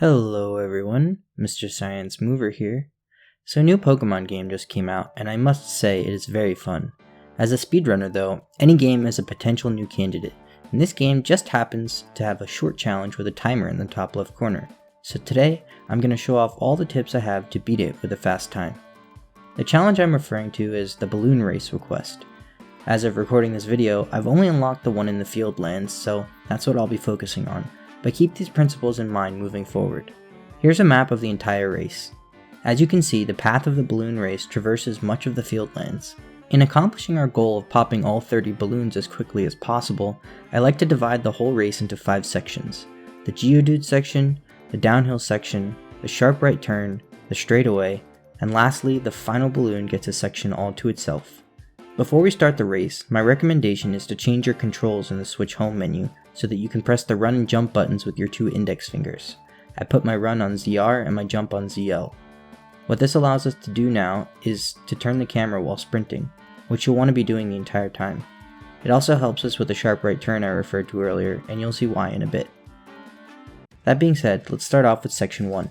Hello everyone, Mr. Science Mover here. So a new Pokemon game just came out, and I must say it is very fun. As a speedrunner though, any game is a potential new candidate, and this game just happens to have a short challenge with a timer in the top left corner. So today, I'm going to show off all the tips I have to beat it with a fast time. The challenge I'm referring to is the balloon race request. As of recording this video, I've only unlocked the one in the field lands, so that's what I'll be focusing on. But keep these principles in mind moving forward. Here's a map of the entire race. As you can see, the path of the balloon race traverses much of the field lands. In accomplishing our goal of popping all 30 balloons as quickly as possible, I like to divide the whole race into 5 sections. The Geodude section, the downhill section, the sharp right turn, the straightaway, and lastly, the final balloon gets a section all to itself. Before we start the race, my recommendation is to change your controls in the Switch Home menu so that you can press the run and jump buttons with your 2 index fingers. I put my run on ZR and my jump on ZL. What this allows us to do now is to turn the camera while sprinting, which you'll want to be doing the entire time. It also helps us with the sharp right turn I referred to earlier, and you'll see why in a bit. That being said, let's start off with section 1.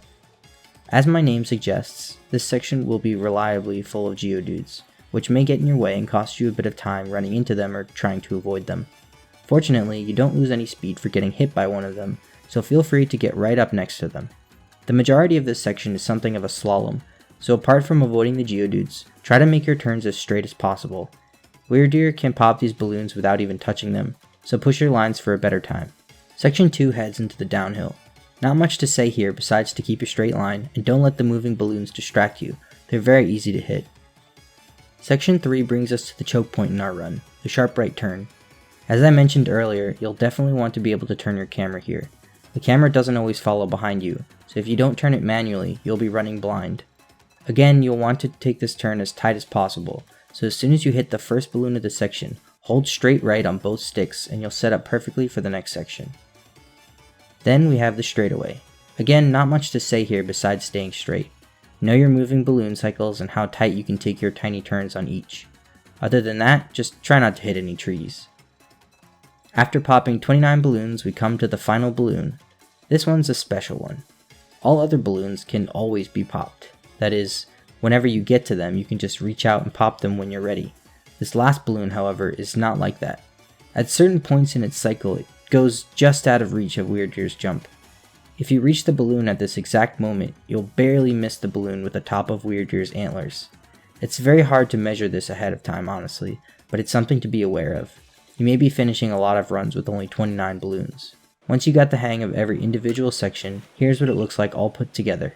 As my name suggests, this section will be reliably full of Geodudes, which may get in your way and cost you a bit of time running into them or trying to avoid them. Fortunately, you don't lose any speed for getting hit by one of them, so feel free to get right up next to them. The majority of this section is something of a slalom, so apart from avoiding the Geodudes, try to make your turns as straight as possible. Weirdeer can pop these balloons without even touching them, so push your lines for a better time. Section 2 heads into the downhill. Not much to say here besides to keep a straight line and don't let the moving balloons distract you, they're very easy to hit. Section 3 brings us to the choke point in our run, the sharp right turn. As I mentioned earlier, you'll definitely want to be able to turn your camera here. The camera doesn't always follow behind you, so if you don't turn it manually, you'll be running blind. Again, you'll want to take this turn as tight as possible, so as soon as you hit the first balloon of the section, hold straight right on both sticks and you'll set up perfectly for the next section. Then we have the straightaway. Again, not much to say here besides staying straight. Know your moving balloon cycles and how tight you can take your tiny turns on each. Other than that, just try not to hit any trees. After popping 29 balloons, we come to the final balloon. This one's a special one. All other balloons can always be popped. That is, whenever you get to them, you can just reach out and pop them when you're ready. This last balloon, however, is not like that. At certain points in its cycle, it goes just out of reach of Weirdeer's jump. If you reach the balloon at this exact moment, you'll barely miss the balloon with the top of Weirdeer's antlers. It's very hard to measure this ahead of time, honestly, but it's something to be aware of. You may be finishing a lot of runs with only 29 balloons. Once you got the hang of every individual section, here's what it looks like all put together.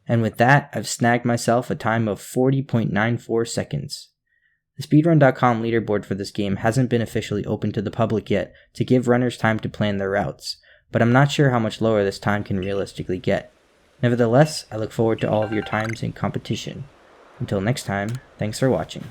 And with that, I've snagged myself a time of 40.94 seconds. The speedrun.com leaderboard for this game hasn't been officially open to the public yet to give runners time to plan their routes, but I'm not sure how much lower this time can realistically get. Nevertheless, I look forward to all of your times in competition. Until next time, thanks for watching.